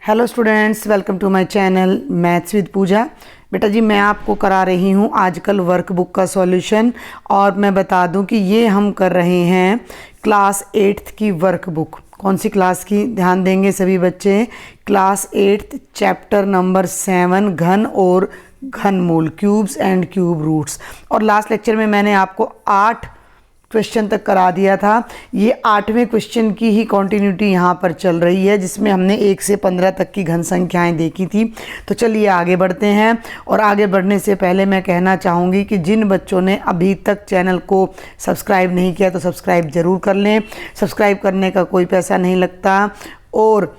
Hello students, welcome to my channel maths with Pooja. बेटा जी, मैं आपको करा रही हूँ आजकल वर्कबुक का सॉल्यूशन। और मैं बता दूँ कि ये हम कर रहे हैं क्लास 8th की वर्कबुक। कौन सी क्लास की? ध्यान देंगे सभी बच्चे। क्लास 8th चैप्टर नंबर 7 घन और घनमूल, क्यूब्स एंड क्यूब रूट्स। और लास्ट लेक्चर में मैंने आपको 8 क्वेश्चन तक करा दिया था। ये 8वें क्वेश्चन की ही कंटिन्यूटी यहाँ पर चल रही है, जिसमें हमने 1 से 15 तक की घन संख्याएं देखी थी। तो चलिए आगे बढ़ते हैं। और आगे बढ़ने से पहले मैं कहना चाहूँगी कि जिन बच्चों ने अभी तक चैनल को सब्सक्राइब नहीं किया तो सब्सक्राइब ज़रूर कर लें। सब्सक्राइब करने का कोई पैसा नहीं लगता। और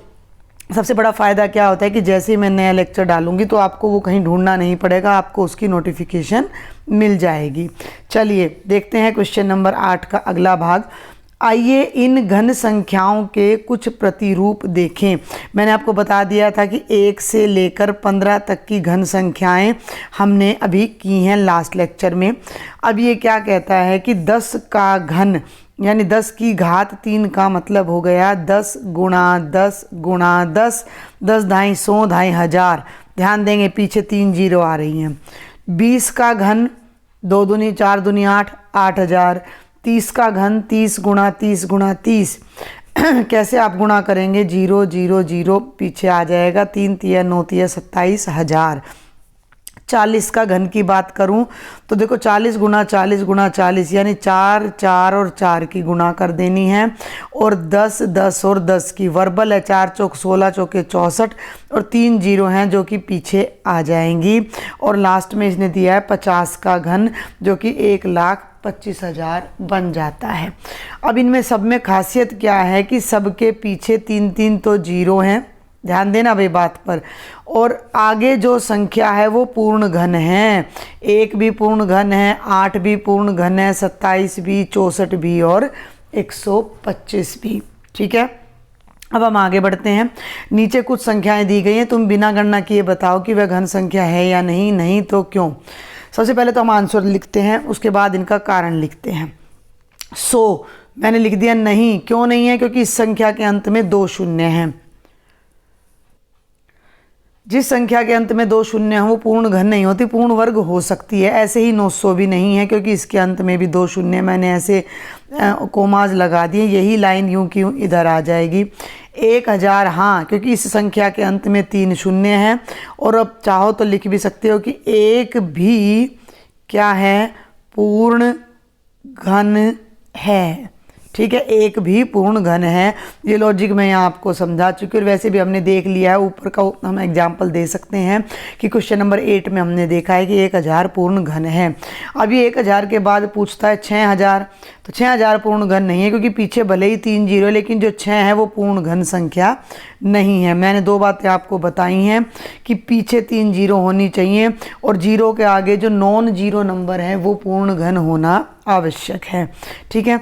सबसे बड़ा फ़ायदा क्या होता है कि जैसे ही मैं नया लेक्चर डालूंगी तो आपको वो कहीं ढूंढना नहीं पड़ेगा, आपको उसकी नोटिफिकेशन मिल जाएगी। चलिए देखते हैं क्वेश्चन नंबर 8 का अगला भाग। आइए इन घन संख्याओं के कुछ प्रतिरूप देखें। मैंने आपको बता दिया था कि 1 से लेकर 15 तक की घन संख्याएं हमने अभी की हैं लास्ट लेक्चर में। अब ये क्या कहता है कि 10 का घन यानी 10 की घात 3 का मतलब हो गया 10 गुणा 10 गुणा 10, 10 ढाई 100 ढाई हज़ार। ध्यान देंगे पीछे 3 जीरो आ रही हैं। 20 का घन 2 दूनी 4 दूनी 8, 8,000। 30 का घन 30 गुणा 30 गुणा 30। कैसे आप गुणा करेंगे? 0 0 0 पीछे आ जाएगा, 3 तिया 9 तिया 27,000। 40 का घन की बात करूं तो देखो 40 गुणा 40 गुणा 40 यानी 4 4 और 4 की गुणा कर देनी है। और 10 10 और 10 की वर्बल है, 4 चौक 16 चौके 64 और 3 जीरो हैं जो कि पीछे आ जाएंगी। और लास्ट में इसने दिया है 50 का घन जो कि 1,25,000 बन जाता है। अब इनमें सब में खासियत क्या है कि सबके पीछे 3 3 तो जीरो हैं, ध्यान देना भाई बात पर। और आगे जो संख्या है वो पूर्ण घन है। 1 भी पूर्ण घन है, 8 भी पूर्ण घन है, 27 भी, 64 भी और 125 भी। ठीक है, अब हम आगे बढ़ते हैं। नीचे कुछ संख्याएं दी गई हैं, तुम बिना गणना किए बताओ कि वह घन संख्या है या नहीं, नहीं तो क्यों। सबसे पहले तो हम आंसर लिखते हैं, उसके बाद इनका कारण लिखते हैं। मैंने लिख दिया नहीं। क्यों नहीं है? क्योंकि इस संख्या के अंत में 2 शून्य हैं। जिस संख्या के अंत में 2 शून्य हैं वो पूर्ण घन नहीं होती, पूर्ण वर्ग हो सकती है। ऐसे ही 900 भी नहीं है क्योंकि इसके अंत में भी 2 शून्य। मैंने ऐसे कोमाज लगा दिए, यही लाइन यूं की यूं इधर आ जाएगी। 1,000 हाँ, क्योंकि इस संख्या के अंत में 3 शून्य हैं। और अब चाहो तो लिख भी सकते हो कि 1 भी क्या है? पूर्ण घन है। ठीक है, 1 भी पूर्ण घन है। ये लॉजिक मैं यहाँ आपको समझा चुकी हूँ। और वैसे भी हमने देख लिया है, ऊपर का हम एग्जाम्पल दे सकते हैं कि क्वेश्चन नंबर 8 में हमने देखा है कि 1,000 पूर्ण घन है। अब ये 1,000 के बाद पूछता है 6,000, तो 6,000 पूर्ण घन नहीं है क्योंकि पीछे भले ही 3 जीरो, लेकिन जो 6 है वो पूर्ण घन संख्या नहीं है। मैंने 2 बातें आपको बताई हैं कि पीछे 3 जीरो होनी चाहिए और जीरो के आगे जो नॉन जीरो नंबर है वो पूर्ण घन होना आवश्यक है। ठीक है,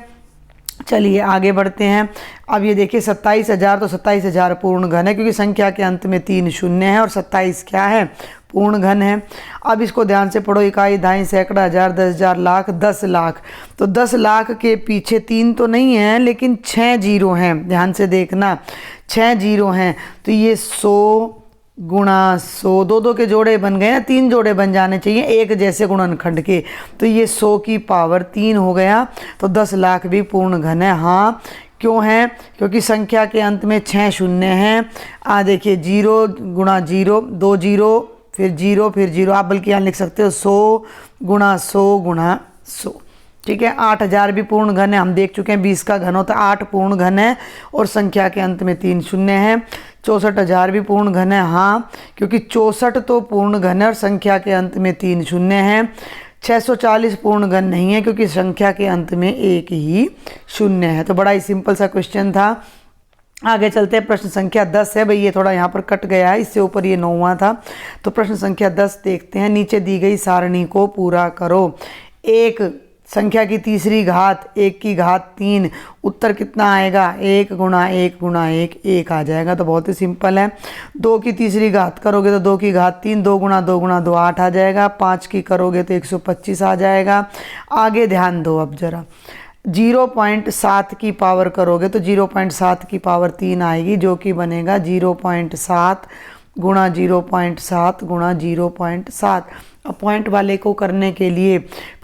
चलिए आगे बढ़ते हैं। अब ये देखिए 27,000, तो 27,000 पूर्ण घन है क्योंकि संख्या के अंत में 3 शून्य है और 27 क्या है? पूर्ण घन है। अब इसको ध्यान से पढ़ो। इकाई, दहाई, सैकड़ा, हज़ार, 10,000, लाख, 10 लाख। तो 10 लाख के पीछे 3 तो नहीं है लेकिन 6 जीरो हैं। ध्यान से देखना, 6 जीरो हैं। तो ये 100 गुणा 100, 2 2 के जोड़े बन गए ना, 3 जोड़े बन जाने चाहिए एक जैसे गुणनखंड के। तो ये 100 की पावर 3 हो गया। तो 10 लाख भी पूर्ण घन है। हाँ, क्यों है? क्योंकि संख्या के अंत में 6 शून्य हैं। देखिए 0 गुणा 0, 2 जीरो, फिर 0 फिर 0। आप बल्कि यहाँ लिख सकते हो 100 गुणा 100 गुणा 100। ठीक है, 8,000 भी पूर्ण घन है, हम देख चुके हैं। 20 का घन होता है 8 पूर्ण घन है और संख्या के अंत में 3 शून्य है। 64,000 भी पूर्ण घन है, हाँ, क्योंकि 64 तो पूर्ण घन है और संख्या के अंत में 3 शून्य है। 640 पूर्ण घन नहीं है क्योंकि संख्या के अंत में 1 ही शून्य है। तो बड़ा ही सिंपल सा क्वेश्चन था। आगे चलते हैं। प्रश्न संख्या 10 है। भाई ये थोड़ा यहाँ पर कट गया है, इससे ऊपर ये 9वां था। तो प्रश्न संख्या 10 देखते हैं। नीचे दी गई सारणी को पूरा करो। 1 संख्या की तीसरी घात, 1 की घात 3। उत्तर कितना आएगा? 1 गुणा 1 गुणा 1, 1 आ जाएगा। तो बहुत ही सिंपल है। 2 की तीसरी घात करोगे तो 2 की घात 3, 2 गुणा 2 गुणा 2, 8 आ जाएगा। 5 की करोगे तो 125 आ जाएगा। आगे ध्यान दो अब जरा। 0.7 की पावर करोगे तो 0.7 की पावर 3 आएगी, जो कि बनेगा 0.7 गुणा 0.7 गुणा 0.7। अब पॉइंट वाले को करने के लिए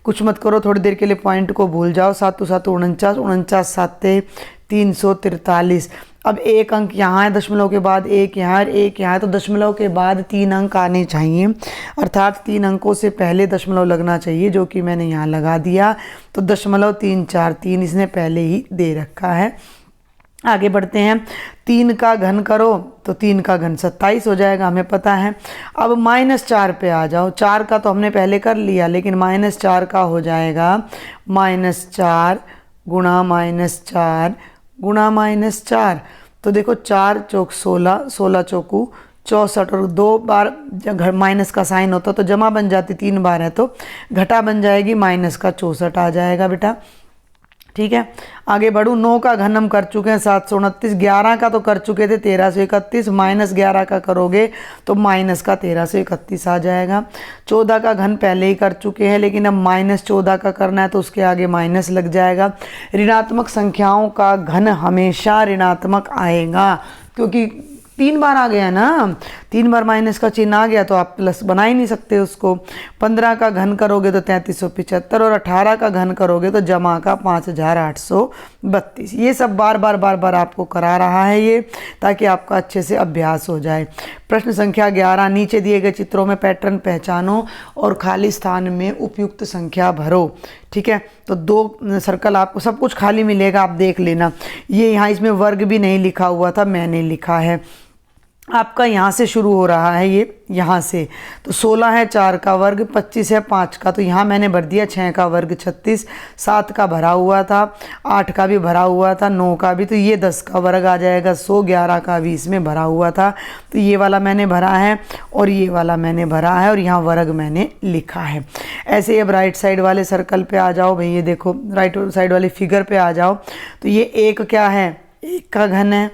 कुछ मत करो, थोड़ी देर के लिए पॉइंट को भूल जाओ। 7 7 49, 49 7 343। अब एक अंक यहाँ है, दशमलव के बाद एक यहाँ है, एक यहाँ है, तो दशमलव के बाद 3 अंक आने चाहिए, अर्थात 3 अंकों से पहले दशमलव लगना चाहिए, जो कि मैंने यहाँ लगा दिया। तो 0.343 इसने पहले ही दे रखा है। आगे बढ़ते हैं, 3 का घन करो तो 3 का घन 27 हो जाएगा, हमें पता है। अब -4 पे आ जाओ। 4 का तो हमने पहले कर लिया, लेकिन -4 का हो जाएगा -4 गुणा -4 गुणा -4। तो देखो 4 चौक 16, 16 चौकू 64, और 2 बार जब माइनस का साइन होता तो जमा बन जाती, 3 बार है तो घटा बन जाएगी, माइनस का 64 आ जाएगा बेटा। ठीक है, आगे बढ़ूँ। 9 का घन हम कर चुके हैं 729, 11 का तो कर चुके थे 1331, -11 का करोगे तो माइनस का 1331 आ जाएगा। 14 का घन पहले ही कर चुके हैं, लेकिन अब -14 का करना है तो उसके आगे माइनस लग जाएगा। ऋणात्मक संख्याओं का घन हमेशा ऋणात्मक आएगा, क्योंकि 3 बार आ गया ना, 3 बार माइनस का चिन्ह आ गया तो आप प्लस बना ही नहीं सकते उसको। 15 का घन करोगे तो 3375, और 18 का घन करोगे तो जमा का 5832। ये सब बार बार आपको करा रहा है ये, ताकि आपका अच्छे से अभ्यास हो जाए। प्रश्न संख्या 11, नीचे दिए गए चित्रों में पैटर्न पहचानो और खाली स्थान में उपयुक्त संख्या भरो। ठीक है, तो 2 सर्कल आपको सब कुछ खाली मिलेगा, आप देख लेना। ये यहाँ इसमें वर्ग भी नहीं लिखा हुआ था, मैंने लिखा है। आपका यहाँ से शुरू हो रहा है, ये यहाँ से, तो 16 है 4 का वर्ग, 25 है 5 का, तो यहाँ मैंने भर दिया 6 का वर्ग 36, 7 का भरा हुआ था, 8 का भी भरा हुआ था, 9 का भी, तो ये 10 का वर्ग आ जाएगा 100, 11 का भी इसमें भरा हुआ था, तो ये वाला मैंने भरा है और ये वाला मैंने भरा है, और यहाँ वर्ग मैंने लिखा है। ऐसे ही अब राइट साइड वाले सर्कल पे आ जाओ भाई, ये देखो राइट साइड वाली फिगर पे आ जाओ। तो ये 1 क्या है, 1 का घन है,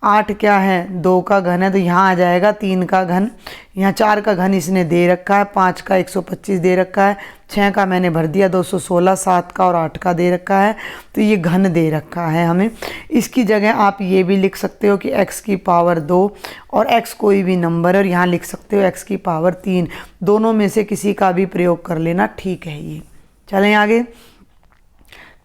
8 क्या है, 2 का घन है, तो यहाँ आ जाएगा 3 का घन। यहाँ 4 का घन इसने दे रखा है, 5 का 125 दे रखा है, 6 का मैंने भर दिया 216, 7 का और 8 का दे रखा है, तो ये घन दे रखा है हमें। इसकी जगह आप ये भी लिख सकते हो कि x की पावर 2, और x कोई भी नंबर है, और यहाँ लिख सकते हो x की पावर 3। दोनों में से किसी का भी प्रयोग कर लेना, ठीक है। ये चलें आगे।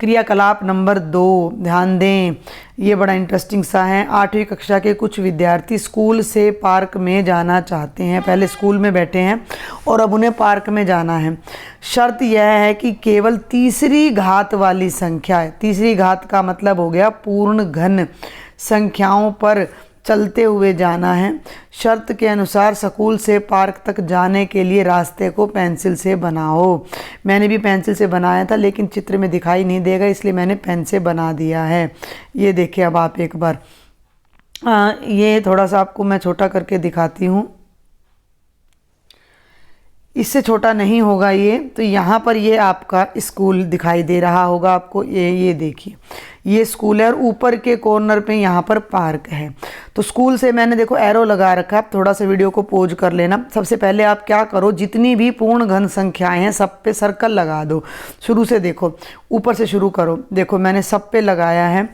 क्रियाकलाप नंबर 2, ध्यान दें, ये बड़ा इंटरेस्टिंग सा है। 8वीं कक्षा के कुछ विद्यार्थी स्कूल से पार्क में जाना चाहते हैं। पहले स्कूल में बैठे हैं और अब उन्हें पार्क में जाना है। शर्त यह है कि केवल तीसरी घात वाली संख्या है, तीसरी घात का मतलब हो गया पूर्ण घन संख्याओं पर चलते हुए जाना है। शर्त के अनुसार स्कूल से पार्क तक जाने के लिए रास्ते को पेंसिल से बनाओ। मैंने भी पेंसिल से बनाया था, लेकिन चित्र में दिखाई नहीं देगा, इसलिए मैंने पेन से बना दिया है। ये देखिए, अब आप एक बार ये थोड़ा सा आपको मैं छोटा करके दिखाती हूँ। इससे छोटा नहीं होगा ये, तो यहाँ पर ये आपका स्कूल दिखाई दे रहा होगा आपको। ये देखिए, ये स्कूल है और ऊपर के कॉर्नर पे यहाँ पर पार्क है। तो स्कूल से मैंने देखो एरो लगा रखा है। आप थोड़ा सा वीडियो को पॉज कर लेना। सबसे पहले आप क्या करो, जितनी भी पूर्ण घन संख्याएं हैं सब पे सर्कल लगा दो। शुरू से देखो, ऊपर से शुरू करो। देखो मैंने सब पे लगाया है।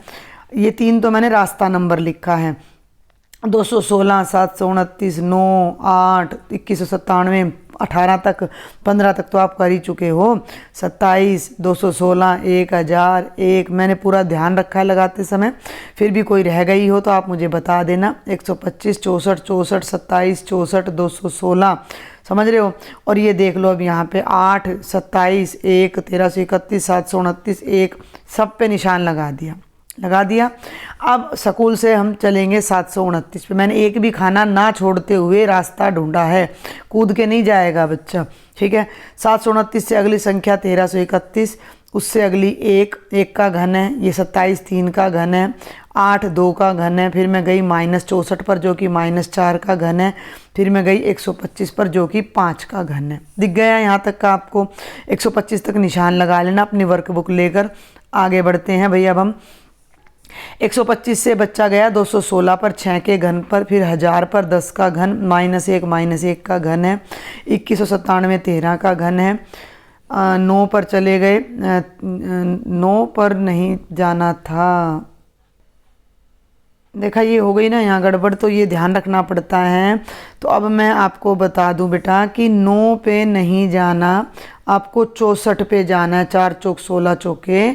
ये 3 तो मैंने रास्ता नंबर लिखा है, 216, 729, 9, 8, 2197, 18 तक, 15 तक तो आप कर ही चुके हो। 27, 216, 1000, 1 मैंने पूरा ध्यान रखा है लगाते समय। फिर भी कोई रह गई हो तो आप मुझे बता देना। 125, 64, 64, 27, 64, 216, समझ रहे हो। और ये देख लो अब यहाँ पे 8, 27, 1, 1331, 729, 1 सब पे निशान लगा दिया। अब स्कूल से हम चलेंगे 729 पे। मैंने एक भी खाना ना छोड़ते हुए रास्ता ढूंढा है, कूद के नहीं जाएगा बच्चा, ठीक है। 729 से अगली संख्या 1331, उससे अगली 1 का घन है, ये 27 3 का घन है, 8 2 का घन है। फिर मैं गई -64 पर जो कि -4 का घन है। फिर मैं गई 125 पर जो कि 5 का घन है। दिख गया यहाँ तक का आपको। 125 तक निशान लगा लेना अपनी वर्कबुक लेकर। आगे बढ़ते हैं भैया। अब हम 125 से बच्चा गया 216 पर 6 के घन पर, फिर 1000 पर 10 का घन, -1 का घन है, 2197 13 का घन है, 9 पर चले गए, 9 पर नहीं जाना था। देखा ये हो गई ना यहाँ गड़बड़, तो ये ध्यान रखना पड़ता है। तो अब मैं आपको बता दूं बेटा कि 9 पे नहीं जाना, आपको 64 पे जाना है। 4 चौक 16 चौके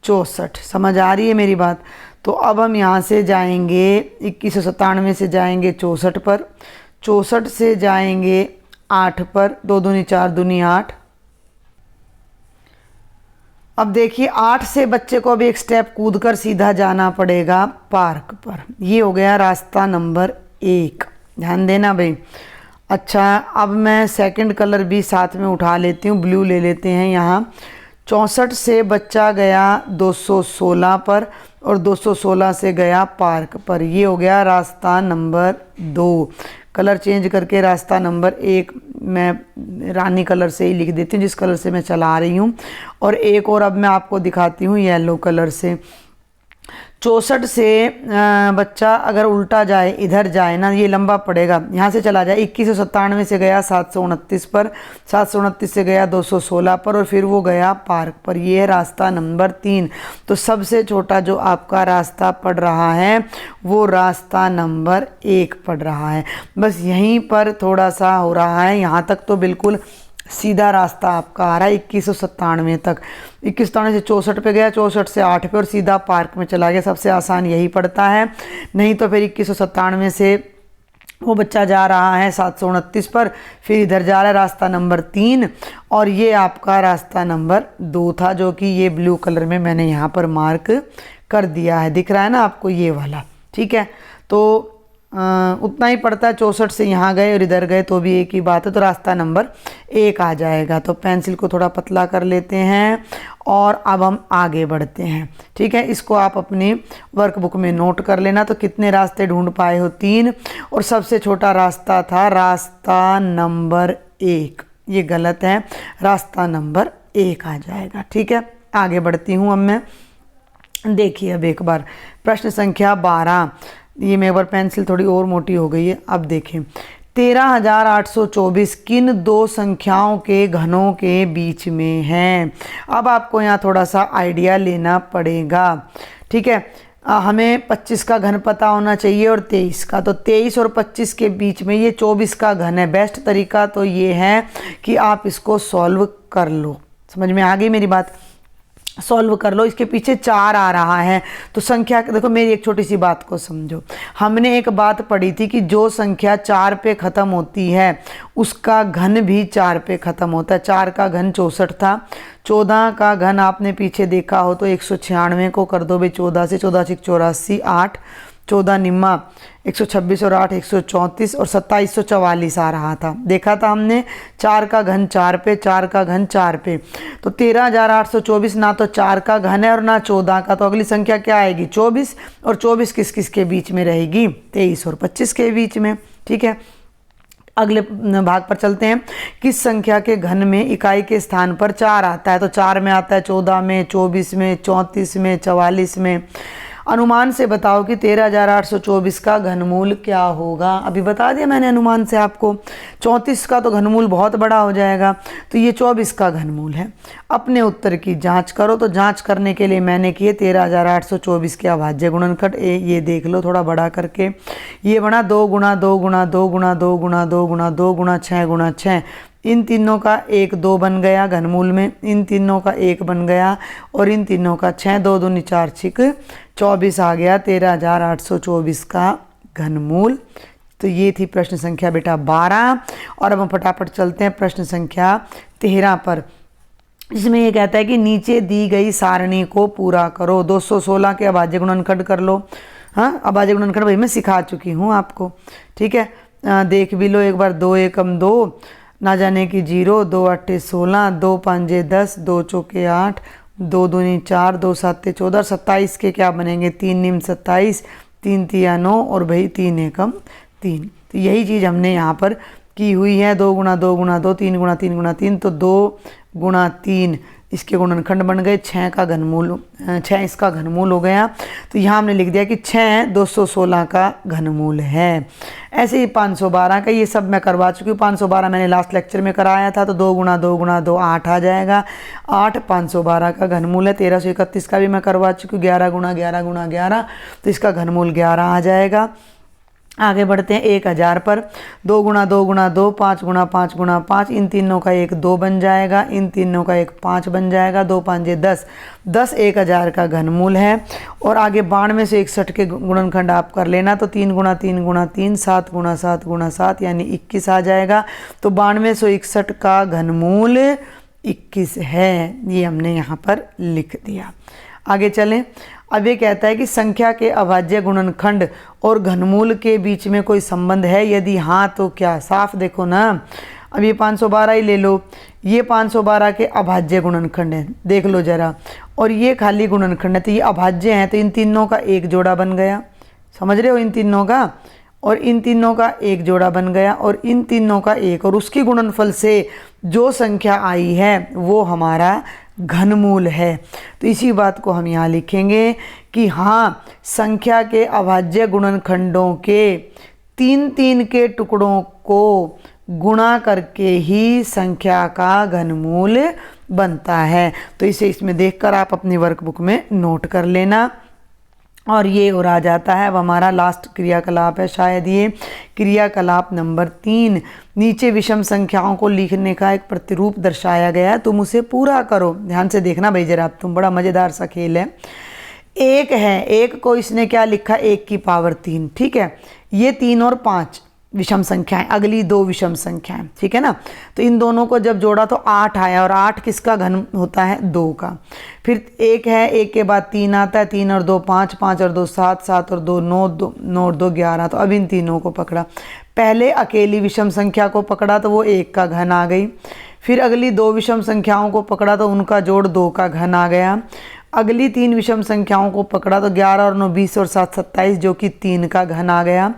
64। समझ आ रही है मेरी बात? तो अब हम यहाँ से जाएंगे 2197 से जाएंगे 64 पर, 64 से जाएंगे 8 पर, 2 दूनी 4 दूनी 8। अब देखिए 8 से बच्चे को अब एक स्टेप कूदकर सीधा जाना पड़ेगा पार्क पर। ये हो गया रास्ता नंबर 1, ध्यान देना भाई। अच्छा, अब मैं सेकंड कलर भी साथ में उठा लेती हूँ, ब्लू ले लेते हैं यहाँ। 64 से बच्चा गया 216 पर और 216 से गया पार्क पर। ये हो गया रास्ता नंबर 2। कलर चेंज करके रास्ता नंबर 1 मैं रानी कलर से ही लिख देती हूँ, जिस कलर से मैं चला रही हूँ। और एक और अब मैं आपको दिखाती हूँ येलो कलर से। 64 से बच्चा अगर उल्टा जाए, इधर जाए ना, ये लंबा पड़ेगा, यहाँ से चला जाए 2197 से गया 729 पर, 729 से गया 216 पर और फिर वो गया पार्क पर। ये है रास्ता नंबर 3। तो सबसे छोटा जो आपका रास्ता पड़ रहा है वो रास्ता नंबर 1 पड़ रहा है। बस यहीं पर थोड़ा सा हो रहा है, यहाँ तक तो बिल्कुल सीधा रास्ता आपका आ रहा है 2197 तक। 2197 से 64 पे गया, 64 से 8 पे और सीधा पार्क में चला गया। सबसे आसान यही पड़ता है। नहीं तो फिर 2197 से वो बच्चा जा रहा है 729 पर, फिर इधर जा रहा है रास्ता नंबर 3 और ये आपका रास्ता नंबर 2 था, जो कि ये ब्लू कलर में मैंने यहाँ पर मार्क कर दिया है। दिख रहा है ना आपको ये वाला? ठीक है, तो उतना ही पड़ता है। 64 से यहाँ गए और इधर गए तो भी एक ही बात है, तो रास्ता नंबर 1 आ जाएगा। तो पेंसिल को थोड़ा पतला कर लेते हैं और अब हम आगे बढ़ते हैं। ठीक है, इसको आप अपनी वर्कबुक में नोट कर लेना। तो कितने रास्ते ढूंढ पाए हो? 3। और सबसे छोटा रास्ता था रास्ता नंबर 1। ये गलत है, रास्ता नंबर 1 आ जाएगा। ठीक है, आगे बढ़ती हूँ अब मैं। देखिए अब एक बार प्रश्न संख्या 12, ये मेरे बार पेंसिल थोड़ी और मोटी हो गई है। अब देखें 13,824 किन 2 संख्याओं के घनों के बीच में है? अब आपको यहाँ थोड़ा सा आइडिया लेना पड़ेगा। ठीक है, हमें 25 का घन पता होना चाहिए और 23 का। तो 23 और 25 के बीच में ये 24 का घन है। बेस्ट तरीका तो ये है कि आप इसको सॉल्व कर लो। समझ में आ गई मेरी बात? सॉल्व कर लो। इसके पीछे 4 आ रहा है तो संख्या, देखो मेरी एक छोटी सी बात को समझो। हमने एक बात पढ़ी थी कि जो संख्या 4 पे ख़त्म होती है उसका घन भी 4 पे ख़त्म होता है। 4 का घन 64 था। 14 का घन आपने पीछे देखा हो तो 196 को कर दो भाई 14 से, 14 से 84, 8, 14 निम्मा 126 और 8 134 और 2744 आ रहा था। देखा था हमने 4 का घन 4 पे, 4 का घन 4 पे। तो 13,824 ना तो 4 का घन है और ना 14 का। तो अगली संख्या क्या आएगी? 24। और 24 किस किस के बीच में रहेगी? 23 और 25 के बीच में। ठीक है, अगले भाग पर चलते हैं। किस संख्या के घन में इकाई के स्थान पर 4 आता है? तो 4 में आता है 14 में, 24 में, 34 में, 44 में। अनुमान से बताओ कि 13,824 का घनमूल क्या होगा? अभी बता दिया मैंने अनुमान से आपको। 34 का तो घनमूल बहुत बड़ा हो जाएगा, तो ये 24 का घनमूल है। अपने उत्तर की जांच करो। तो जांच करने के लिए मैंने किए 13,824 के अभाज्य गुणनखंड। ये देख लो थोड़ा बड़ा करके। ये बना 2 गुणा 2 गुणा 2 गुणा 2 गुणा 2 गुणा 2 गुणा 6 गुणा 6। इन तीनों का 1 2 बन गया घनमूल में, इन तीनों का 1 बन गया और इन तीनों का 6, 2 दूनी 4 छिक 24 आ गया 13,824 का घनमूल। तो ये थी प्रश्न संख्या बेटा 12। और अब हम फटाफट चलते हैं प्रश्न संख्या 13 पर, जिसमें ये कहता है कि नीचे दी गई सारणी को पूरा करो। 216 के अभाज्य गुणनखंड कर लो। हाँ, अभाज्य गुणनखंड भाई मैं सिखा चुकी हूँ आपको। ठीक है, देख भी लो एक बार। 2 एकम 2, ना जाने की 0, 2 8 16, 2 5 10, 2 चौके 8, 2 दूनी 4, 2 7 14, 27 के क्या बनेंगे? 3 निम 27, 3 तिया 9 और भाई 3 एकम 3। तो यही चीज़ हमने यहाँ पर की हुई है। 2 गुणा 2 गुणा 2, 3 गुणा 3 गुणा 3, तो 2 गुणा 3 इसके गुणनखंड बन गए, 6 का घनमूल, 6 इसका घनमूल हो गया। तो यहाँ हमने लिख दिया कि 6 216 का घनमूल है। ऐसे ही 512 का, ये सब मैं करवा चुकी हूँ। 512 मैंने लास्ट लेक्चर में कराया था, तो 2 गुणा 2 गुणा 2 8 आ जाएगा। 8 512 का घनमूल है। 1331 का भी मैं करवा चुकी हूँ, 11 गुणा 11 गुणा 11, तो इसका घनमूल 11 आ जाएगा। आगे बढ़ते हैं 1000 पर। 2 गुणा 2 गुणा 2, 5 गुणा 5 गुणा 5, इन तीनों का एक 2 बन जाएगा, इन तीनों का एक 5 बन जाएगा। 2 5 10, 10 1000 का घनमूल है। और आगे 92 से 61 के गुणनखंड आप कर लेना, तो 3 गुणा 3 गुणा 3, 7 गुणा 7 गुणा 7 यानी 21 आ जाएगा। तो 9261 का घनमूल 21 है, ये हमने यहाँ पर लिख दिया। आगे चलें। अब ये कहता है कि संख्या के अभाज्य गुणनखंड और घनमूल के बीच में कोई संबंध है, यदि हाँ तो क्या। साफ देखो ना, अब ये 512 ही ले लो, ये 512 के अभाज्य गुणनखंड है, देख लो जरा, और ये खाली गुणनखंड है, तो ये अभाज्य हैं, तो इन तीनों का एक जोड़ा बन गया। समझ रहे हो, इन तीनों का और इन तीनों का एक जोड़ा बन गया, और इन तीनों का एक, और उसकी गुणनफल से जो संख्या आई है वो हमारा घनमूल है। तो इसी बात को हम यहाँ लिखेंगे कि हाँ, संख्या के अभाज्य गुणनखंडों के 3 के टुकड़ों को गुणा करके ही संख्या का घनमूल बनता है। तो इसे इसमें देखकर आप अपनी वर्कबुक में नोट कर लेना। और ये और आ जाता है, अब हमारा लास्ट क्रियाकलाप है शायद, ये क्रियाकलाप नंबर 3। नीचे विषम संख्याओं को लिखने का एक प्रतिरूप दर्शाया गया है, तुम उसे पूरा करो। ध्यान से देखना भाई जरा, तुम, बड़ा मज़ेदार सा खेल है। एक है, एक को इसने क्या लिखा, 1 की पावर 3, ठीक है। ये 3 और 5 विषम संख्याएं, अगली 2 विषम संख्याएं, ठीक है ना। तो इन दोनों को जब जोड़ा तो 8 आया, और 8 किसका घन होता है, 2 का। फिर 1 है, 1 के बाद 3 आता है, 3 और 2 5, 5 और 2 7, 7 और 2 9, 9 और 2 11। तो अब इन तीनों को पकड़ा। पहले अकेली विषम संख्या को पकड़ा तो वो 1 का घन आ गई। फिर अगली 2 विषम संख्याओं को पकड़ा तो उनका जोड़ 2 का घन आ गया। अगली 3 विषम संख्याओं को पकड़ा तो 11 और 9 20 और 7 27, जो कि 3 का घन आ गया।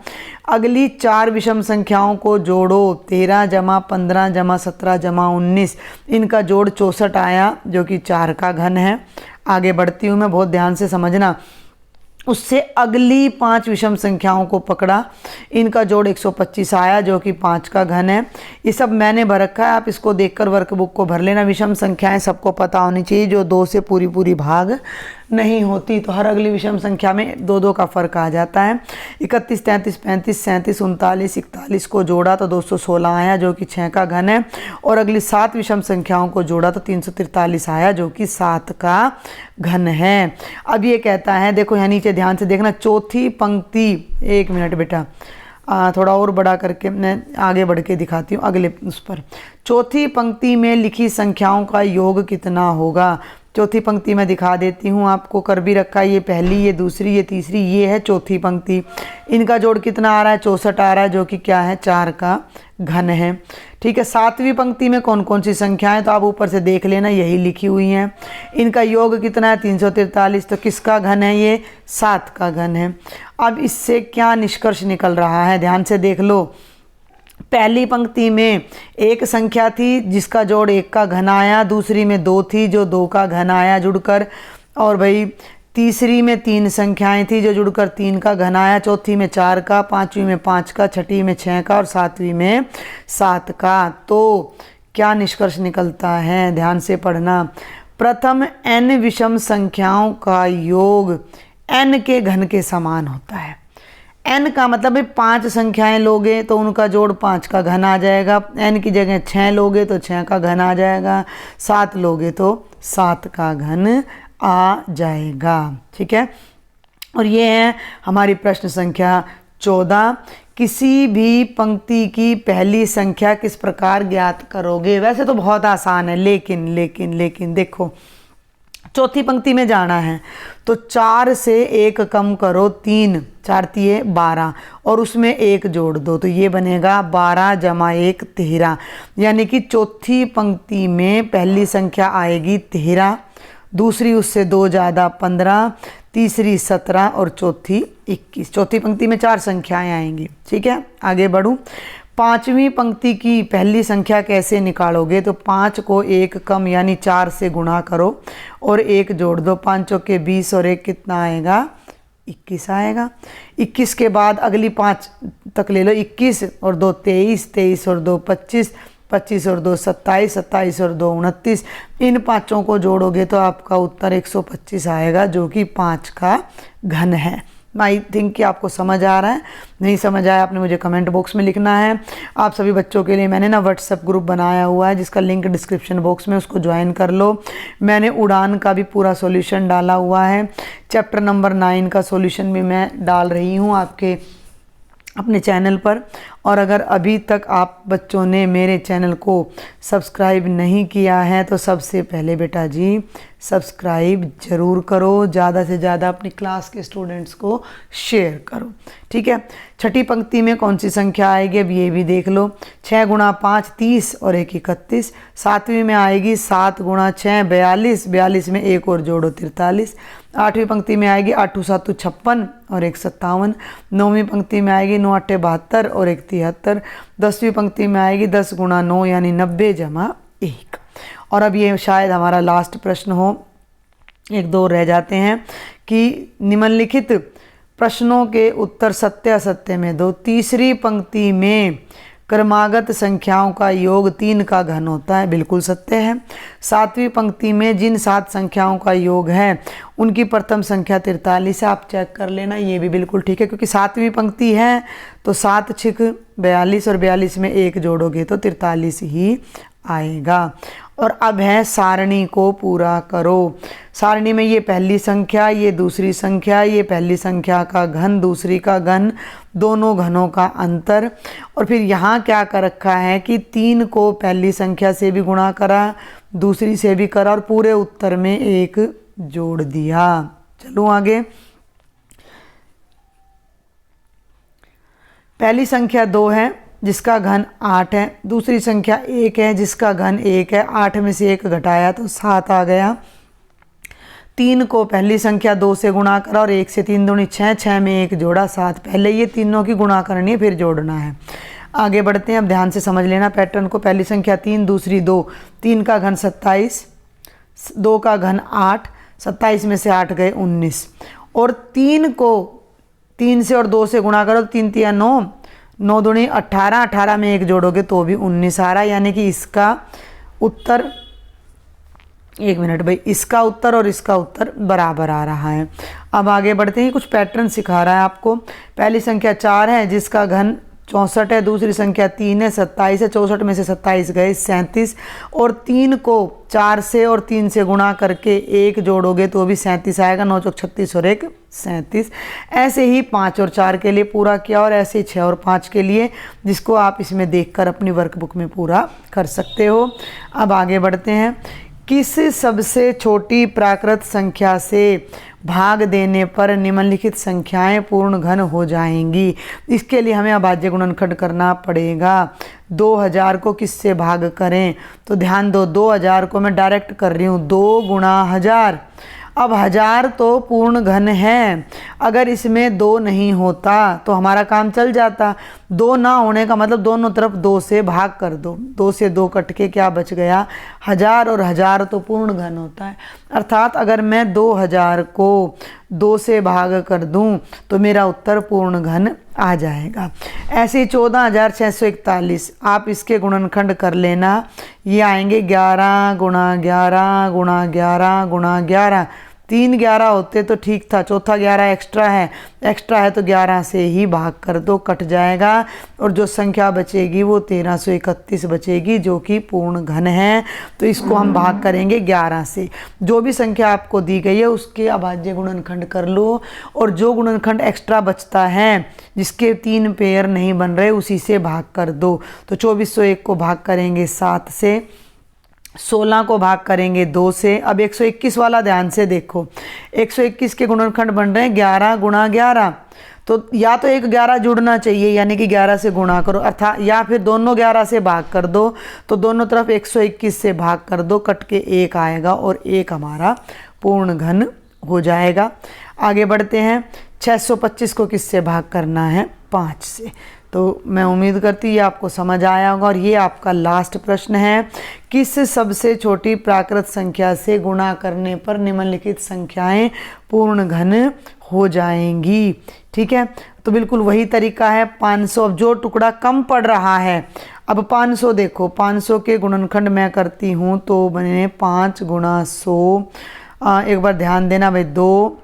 अगली 4 विषम संख्याओं को जोड़ो, 13 जमा 15 जमा 17 जमा 19, इनका जोड़ 64 आया, जो कि 4 का घन है। आगे बढ़ती हूँ मैं, बहुत ध्यान से समझना। उससे अगली 5 विषम संख्याओं को पकड़ा, इनका जोड़ 125 आया, जो कि 5 का घन है। ये सब मैंने भर रखा है, आप इसको देखकर वर्कबुक को भर लेना। विषम संख्याएं सबको पता होनी चाहिए, जो 2 से पूरी भाग नहीं होती, तो हर अगली विषम संख्या में 2 का फर्क आ जाता है। 31 33 35 37 39 41 को जोड़ा तो 216 आया, जो कि 6 का घन है। और अगली 7 विषम संख्याओं को जोड़ा तो 343 आया, जो कि 7 का घन है। अब ये कहता है, देखो यहाँ नीचे ध्यान से देखना, चौथी पंक्ति, 1 मिनट बेटा, थोड़ा और बड़ा करके मैं आगे बढ़ के दिखाती हूँ अगले उस पर। चौथी पंक्ति में लिखी संख्याओं का योग कितना होगा। चौथी पंक्ति में दिखा देती हूँ आपको, कर भी रखा है, ये पहली, ये दूसरी, ये तीसरी, ये है चौथी पंक्ति। इनका जोड़ कितना आ रहा है, 64 आ रहा है, जो कि क्या है, 4 का घन है, ठीक है। 7वीं पंक्ति में कौन कौन सी संख्याएं, तो आप ऊपर से देख लेना, यही लिखी हुई हैं। इनका योग कितना है, 343, तो किसका घन है, ये 7 का घन है। अब इससे क्या निष्कर्ष निकल रहा है, ध्यान से देख लो। पहली पंक्ति में एक संख्या थी जिसका जोड़ 1 का घन आया, दूसरी में 2 थी जो 2 का घन आया जुड़कर, और भाई तीसरी में 3 संख्याएं थी जो जुड़कर 3 का घन आया, चौथी में 4 का, 5वीं में 5 का, छठी में 6 का, और 7वीं में 7 का। तो क्या निष्कर्ष निकलता है, ध्यान से पढ़ना। प्रथम n विषम संख्याओं का योग n के घन के समान होता है। n का मतलब है 5 संख्याएं लोगे तो उनका जोड़ 5 का घन आ जाएगा, n की जगह 6 लोगे तो 6 का घन आ जाएगा, 7 लोगे तो 7 का घन आ जाएगा, ठीक है। और ये है हमारी प्रश्न संख्या 14। किसी भी पंक्ति की पहली संख्या किस प्रकार ज्ञात करोगे। वैसे तो बहुत आसान है, लेकिन देखो, चौथी पंक्ति में जाना है तो 4 से 1 कम करो, 3, 4 तिये 12, और उसमें 1 जोड़ दो, तो ये बनेगा 12 जमा 1 13। यानी कि चौथी पंक्ति में पहली संख्या आएगी 13, दूसरी उससे 2 ज़्यादा 15, तीसरी 17 और चौथी 21। चौथी पंक्ति में 4 संख्याएं आएंगी, ठीक है। आगे बढ़ूँ। पांचवी पंक्ति की पहली संख्या कैसे निकालोगे? तो 5 को 1 कम यानी 4 से गुणा करो और 1 जोड़ दो। 5 चौके 20 और 1 कितना आएगा? 21 आएगा। 21 के बाद अगली 5 तक ले लो। 21 और 2 23, 23 और 2 25, 25 और 2 27, 27 और 2 29। इन पाँचों को जोड़ोगे तो आपका उत्तर 125 आएगा, जो कि 5 का घन है। आई थिंक कि आपको समझ आ रहा है। नहीं समझ आया आपने मुझे कमेंट बॉक्स में लिखना है। आप सभी बच्चों के लिए मैंने ना व्हाट्सएप ग्रुप बनाया हुआ है, जिसका लिंक डिस्क्रिप्शन बॉक्स में, उसको ज्वाइन कर लो। मैंने उड़ान का भी पूरा सॉल्यूशन डाला हुआ है। चैप्टर नंबर 9 का सॉल्यूशन भी मैं डाल रही हूँ आपके अपने चैनल पर। और अगर अभी तक आप बच्चों ने मेरे चैनल को सब्सक्राइब नहीं किया है तो सबसे पहले बेटा जी सब्सक्राइब ज़रूर करो। ज़्यादा से ज़्यादा अपनी क्लास के स्टूडेंट्स को शेयर करो, ठीक है। छठी पंक्ति में कौन सी संख्या आएगी अब ये भी देख लो। 6 गुणा 5 30 और 1 31। सातवीं में आएगी 7 गुणा 6 42, 42 में 1 और जोड़ो 43। आठवीं पंक्ति में आएगी 8 7 56 और 1 57। नौवीं पंक्ति में आएगी 9 8 72 और 1 73। 10वीं पंक्ति में आएगी 10 गुणा 9 यानी 90 जमा 1। और अब ये शायद हमारा लास्ट प्रश्न हो, 1-2 रह जाते हैं कि निम्नलिखित प्रश्नों के उत्तर सत्य असत्य में दो। तीसरी पंक्ति में क्रमागत संख्याओं का योग 3 का घन होता है, बिल्कुल सत्य है। सातवीं पंक्ति में जिन 7 संख्याओं का योग है उनकी प्रथम संख्या 43 है, आप चेक कर लेना, ये भी बिल्कुल ठीक है, क्योंकि सातवीं पंक्ति है तो 7 6 42 और 42 में 1 जोड़ोगे तो 43 ही आएगा। और अब है सारणी को पूरा करो। सारणी में ये पहली संख्या, ये दूसरी संख्या, ये पहली संख्या का घन, दूसरी का घन, दोनों घनों का अंतर। और फिर यहाँ क्या कर रखा है कि 3 को पहली संख्या से भी गुणा करा, दूसरी से भी करा और पूरे उत्तर में 1 जोड़ दिया। चलो आगे। पहली संख्या 2 है जिसका घन 8 है, दूसरी संख्या 1 है जिसका घन 1 है। 8 में से 1 घटाया तो 7 आ गया। 3 को पहली संख्या 2 से गुणा करा और 1 से 3 दूनी 6, 6 में 1 जोड़ा 7। पहले ये तीनों की गुणा करनी है फिर जोड़ना है। आगे बढ़ते हैं, अब ध्यान से समझ लेना पैटर्न को। पहली संख्या 3, दूसरी 2, 3 का घन 27, 2 का घन 8, 27 में से 8 गए 19। और 3 को 3 से और 2 से गुणा करो, 3 3 9, 9 दूनी 18, 18 में 1 जोड़ोगे तो भी 19 आ रहा है, यानी कि इसका उत्तर, एक मिनट भाई, इसका उत्तर और इसका उत्तर बराबर आ रहा है। अब आगे बढ़ते हैं, कुछ पैटर्न सिखा रहा है आपको। पहली संख्या 4 है जिसका घन 64 है, दूसरी संख्या 3 है 27 है, 64 में से 27 गए 37। और 3 को 4 से और 3 से गुणा करके 1 जोड़ोगे तो भी 37 आएगा, 9 चौक 36 और 1 37। ऐसे ही 5 और 4 के लिए पूरा किया और ऐसे ही 6 और 5 के लिए, जिसको आप इसमें देखकर अपनी वर्कबुक में पूरा कर सकते हो। अब आगे बढ़ते हैं। किस सबसे छोटी प्राकृत संख्या से भाग देने पर निम्नलिखित संख्याएं पूर्ण घन हो जाएंगी? इसके लिए हमें अभाज्य गुणनखंड करना पड़ेगा। 2000 को किससे भाग करें? तो ध्यान दो, 2000 को मैं डायरेक्ट कर रही हूँ, 2 गुणा 1000। अब 1000 तो पूर्ण घन है, अगर इसमें 2 नहीं होता तो हमारा काम चल जाता। 2 ना होने का मतलब दोनों तरफ 2 से भाग कर दो, 2 से 2 कट के क्या बच गया? 1000, और 1000 तो पूर्ण घन होता है। अर्थात अगर मैं 2000 को 2 से भाग कर दूं तो मेरा उत्तर पूर्ण घन आ जाएगा। ऐसे ही 14641, आप इसके गुणनखंड कर लेना। ये आएंगे 11 गुणा 11 गुणा 11 गुणा 11। 3 11 होते तो ठीक था, चौथा 11 एक्स्ट्रा है तो 11 से ही भाग कर दो, कट जाएगा। और जो संख्या बचेगी वो 1331 बचेगी, जो कि पूर्ण घन है। तो इसको हम भाग करेंगे 11 से। जो भी संख्या आपको दी गई है उसके अभाज्य गुणनखंड कर लो, और जो गुणनखंड एक्स्ट्रा बचता है जिसके 3 पेयर नहीं बन रहे उसी से भाग कर दो। तो 2401 को भाग करेंगे 7 से, 16 को भाग करेंगे 2 से। अब 121 वाला ध्यान से देखो, 121 के गुणनखंड बन रहे हैं 11 गुणा 11। तो या तो एक 11 जुड़ना चाहिए, यानी कि 11 से गुणा करो, अर्थात या फिर दोनों 11 से भाग कर दो। तो दोनों तरफ 121 से भाग कर दो, कट के 1 आएगा और 1 हमारा पूर्ण घन हो जाएगा। आगे बढ़ते हैं। 625 को किससे भाग करना है? 5 से। तो मैं उम्मीद करती हूँ ये आपको समझ आया होगा। और ये आपका लास्ट प्रश्न है, किस सबसे छोटी प्राकृत संख्या से गुणा करने पर निम्नलिखित संख्याएं पूर्ण घन हो जाएंगी। ठीक है, तो बिल्कुल वही तरीका है। 500, अब जो टुकड़ा कम पड़ रहा है, अब 500 देखो, 500 के गुणनखंड मैं करती हूँ तो बने 5 गुणा 100। एक बार ध्यान देना भाई, 2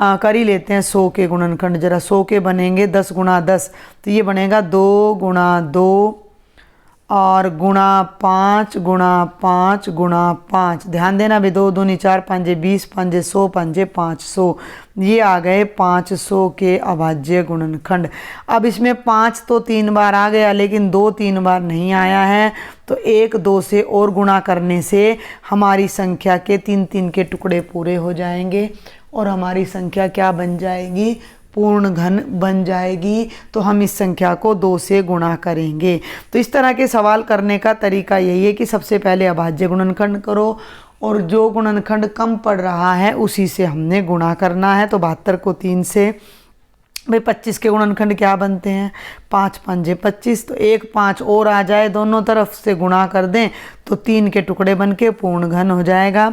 कर ही लेते हैं 100 के गुणनखंड जरा। 100 के बनेंगे 10 गुणा 10, तो ये बनेगा 2 गुणा 2 और गुणा 5 गुणा 5 गुणा 5। ध्यान देना भी, 2 दूनी 4, 5 20, 5 100, 5 500। ये आ गए 500 के अभाज्य गुणनखंड। अब इसमें 5 तो 3 बार आ गया, लेकिन 2 3 बार नहीं आया है। तो 1 2 से और गुणा करने से हमारी संख्या के 3 3 के टुकड़े पूरे हो जाएंगे और हमारी संख्या क्या बन जाएगी, पूर्ण घन बन जाएगी। तो हम इस संख्या को 2 से गुणा करेंगे। तो इस तरह के सवाल करने का तरीका यही है कि सबसे पहले अभाज्य गुणनखंड करो और जो गुणनखंड कम पड़ रहा है उसी से हमने गुणा करना है। तो 72 को 3 से, भाई 25 के गुणनखंड क्या बनते हैं, 5 5 25। तो 1 5 और आ जाए, दोनों तरफ से गुणा कर दें तो 3 के टुकड़े बन के पूर्ण घन हो जाएगा।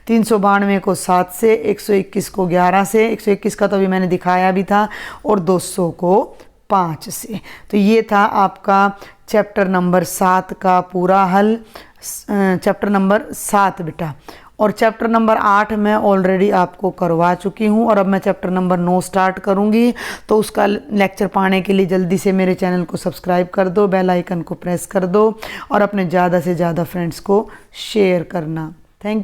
392 को 7 से, 121 को 11 से, 121 का तो अभी मैंने दिखाया भी था, और 200 को 5 से। तो ये था आपका चैप्टर नंबर 7 का पूरा हल। चैप्टर नंबर 7 बेटा। और चैप्टर नंबर 8 मैं ऑलरेडी आपको करवा चुकी हूँ और अब मैं चैप्टर नंबर 9 स्टार्ट करूँगी। तो उसका लेक्चर पाने के लिए जल्दी से मेरे चैनल को सब्सक्राइब कर दो, बेल आइकन को प्रेस कर दो और अपने ज़्यादा से ज़्यादा फ्रेंड्स को शेयर करना। Thank you.